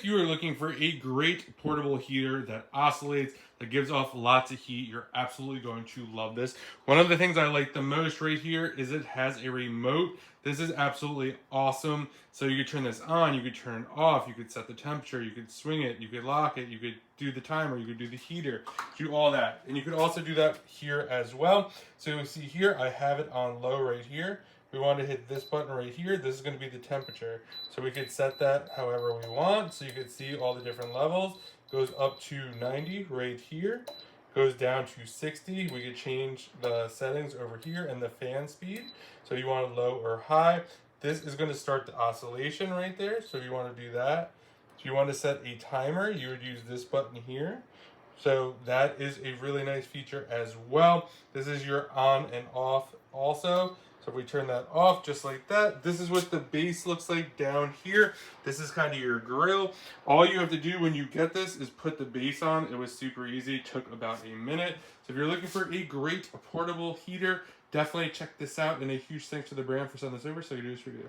if you are looking for a great portable heater that oscillates, that gives off lots of heat, you're absolutely going to love this. One of the things I like the most right here is it has a remote. This is absolutely awesome. So you could turn this on, you could turn it off, you could set the temperature, you could swing it, you could lock it, you could do the timer, you could do the heater, do all that. And you could also do that here as well. So you'll see here, I have it on low right here. We want to hit this button right here. This is going to be the temperature. So we could set that however we want. So you can see all the different levels. Goes up to 90 right here. Goes down to 60. We could change the settings over here and the fan speed. So you want it low or high. This is going to start the oscillation right there. So you want to do that. If you want to set a timer, you would use this button here. So that is a really nice feature as well. This is your on and off also. So if we turn that off just like that, this is what the base looks like down here. This is kind of your grill. All you have to do when you get this is put the base on. It was super easy, took about a minute. So if you're looking for a great portable heater, definitely check this out. And a huge thanks to the brand for sending this over so I can do this review.